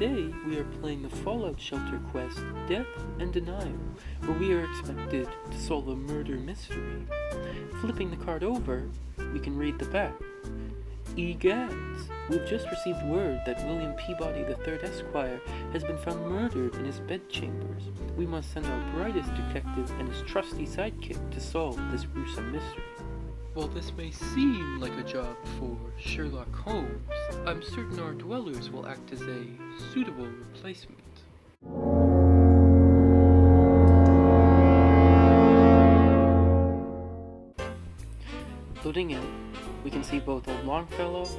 Today we are playing the Fallout Shelter quest, Death and Denial, where we are expected to solve a murder mystery. Flipping the card over, we can read the back. Egads! We've just received word that William Peabody III Esquire has been found murdered in his bedchambers. We must send our brightest detective and his trusty sidekick to solve this gruesome mystery. While this may seem like a job for Sherlock Holmes, I'm certain our dwellers will act as a suitable replacement. Loading in, we can see both Old Longfellow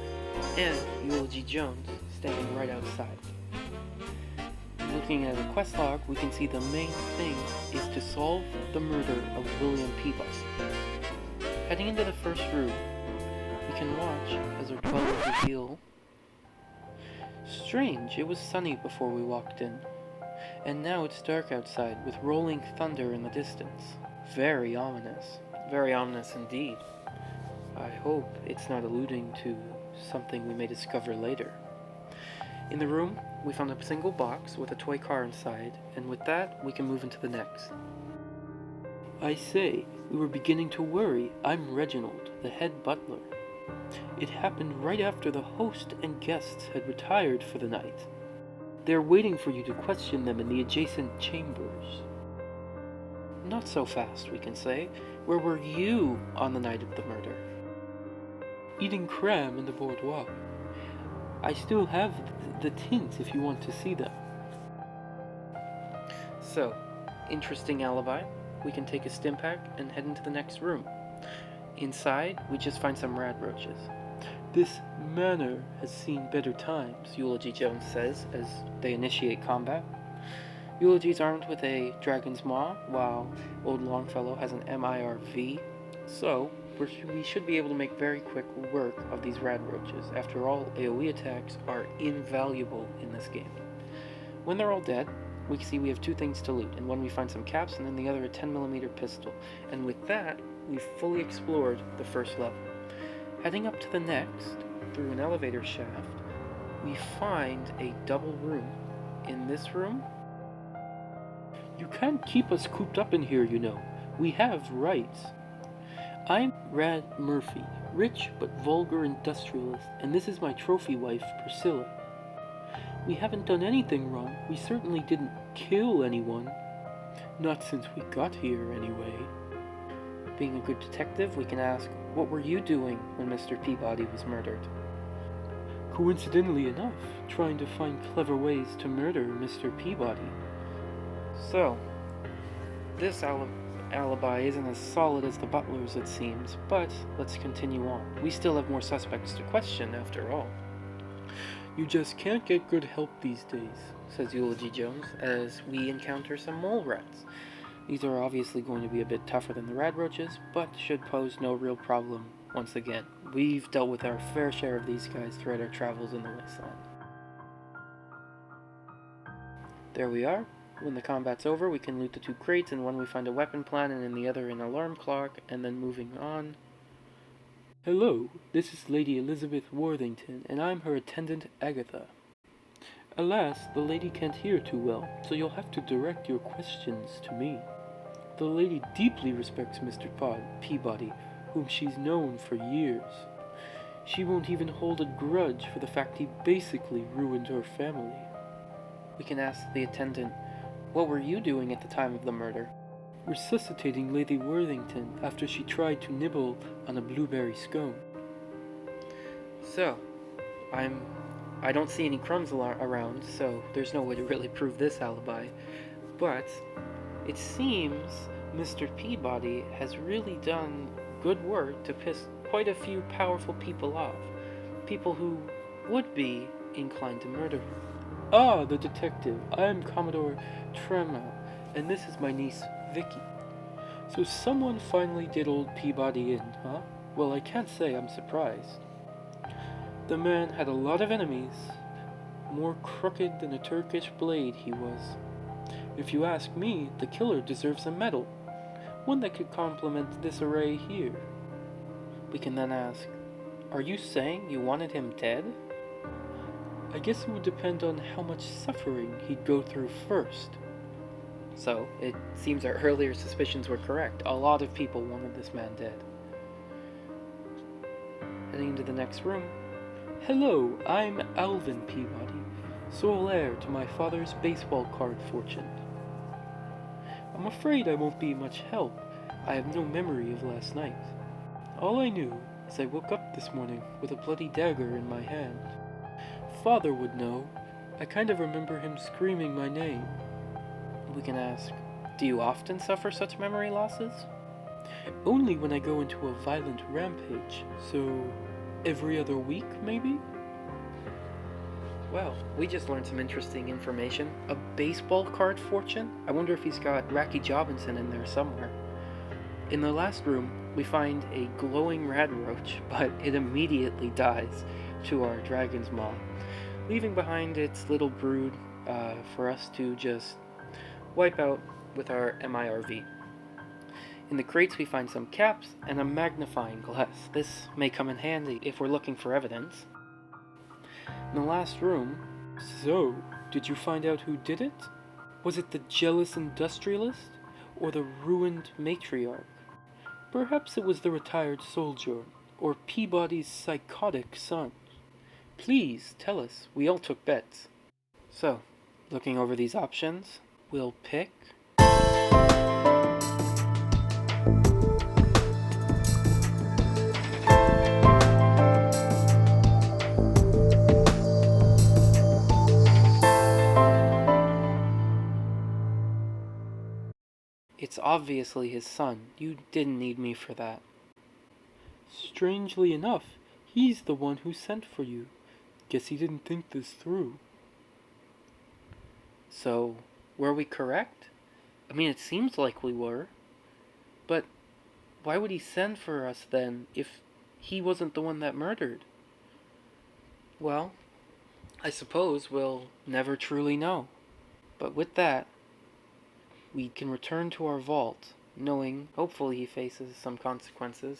and Eulogy Jones standing right outside. Looking at the quest log, we can see the main thing is to solve the murder of William Peabody. Heading into the first room, we can watch as our dwellers reveal. Strange, it was sunny before we walked in, and now it's dark outside with rolling thunder in the distance. Very ominous indeed. I hope it's not alluding to something we may discover later. In the room, we found a single box with a toy car inside, and with that, we can move into the next. I say, we were beginning to worry. I'm Reginald, the head butler. It happened right after the host and guests had retired for the night. They're waiting for you to question them in the adjacent chambers. Not so fast, we can say. Where were you on the night of the murder? Eating cram in the boudoir. I still have the tins if you want to see them. So, interesting alibi. We can take a stim pack and head into the next room. Inside, we just find some rad roaches. This manor has seen better times, Eulogy Jones says as they initiate combat. Eulogy's armed with a dragon's maw, while Old Longfellow has an MIRV. So, we should be able to make very quick work of these rad roaches. After all, AoE attacks are invaluable in this game. When they're all dead, we can see we have two things to loot. In one we find some caps, and in the other a 10mm pistol. And with that, we've fully explored the first level. Heading up to the next, through an elevator shaft, we find a double room. In this room, you can't keep us cooped up in here, you know. We have rights. I'm Rad Murphy, rich but vulgar industrialist, and this is my trophy wife, Priscilla. We haven't done anything wrong. We certainly didn't kill anyone. Not since we got here, anyway. Being a good detective, we can ask, what were you doing when Mr. Peabody was murdered? Coincidentally enough, trying to find clever ways to murder Mr. Peabody. So, this alibi isn't as solid as the butler's, it seems, but let's continue on. We still have more suspects to question, after all. You just can't get good help these days, says Eulogy Jones, as we encounter some mole rats. These are obviously going to be a bit tougher than the rad roaches, but should pose no real problem once again. We've dealt with our fair share of these guys throughout our travels in the wasteland. There we are. When the combat's over, we can loot the two crates. In one we find a weapon plant, and in the other an alarm clock, and then moving on. Hello, this is Lady Elizabeth Worthington, and I'm her attendant Agatha. Alas, the lady can't hear too well, so you'll have to direct your questions to me. The lady deeply respects Mr. Peabody, whom she's known for years. She won't even hold a grudge for the fact he basically ruined her family. We can ask the attendant, what were you doing at the time of the murder? Resuscitating Lady Worthington after she tried to nibble on a blueberry scone. So, I don't see any crumbs around, so there's no way to really prove this alibi, but it seems Mr. Peabody has really done good work to piss quite a few powerful people off. People who would be inclined to murder him. Ah, the detective. I am Commodore Tremel, and this is my niece, Vicky. So someone finally did old Peabody in, huh? Well, I can't say I'm surprised. The man had a lot of enemies. More crooked than a Turkish blade he was. If you ask me, the killer deserves a medal. One that could complement this array here. We can then ask, are you saying you wanted him dead? I guess it would depend on how much suffering he'd go through first. So, it seems our earlier suspicions were correct. A lot of people wanted this man dead. Heading into the next room. Hello, I'm Alvin Peabody, sole heir to my father's baseball card fortune. I'm afraid I won't be much help. I have no memory of last night. All I knew is I woke up this morning with a bloody dagger in my hand. Father would know. I kind of remember him screaming my name. We can ask, do you often suffer such memory losses? Only when I go into a violent rampage, so every other week, maybe? Well, we just learned some interesting information. A baseball card fortune? I wonder if he's got Racky Jobinson in there somewhere. In the last room, we find a glowing radroach, but it immediately dies to our dragon's maw, leaving behind its little brood for us to just wipe out with our MIRV. In the crates we find some caps and a magnifying glass. This may come in handy if we're looking for evidence. In the last room, so, did you find out who did it? Was it the jealous industrialist or the ruined matriarch? Perhaps it was the retired soldier or Peabody's psychotic son. Please tell us, we all took bets. So, looking over these options, we'll pick... It's obviously his son. You didn't need me for that. Strangely enough, he's the one who sent for you. Guess he didn't think this through. So, were we correct? I mean, it seems like we were. But why would he send for us then if he wasn't the one that murdered? Well, I suppose we'll never truly know. But with that, we can return to our vault, knowing, hopefully, he faces some consequences.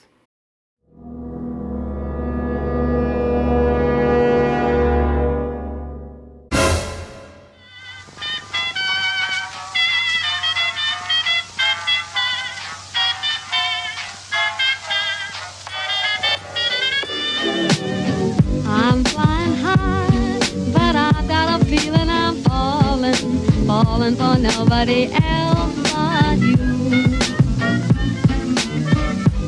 I'm flying high, but I've got a feeling I'm falling for nobody else but you.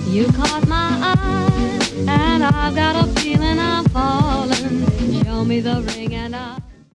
You caught my eye, and I've got a feeling I'm falling. Show me the ring and I'll...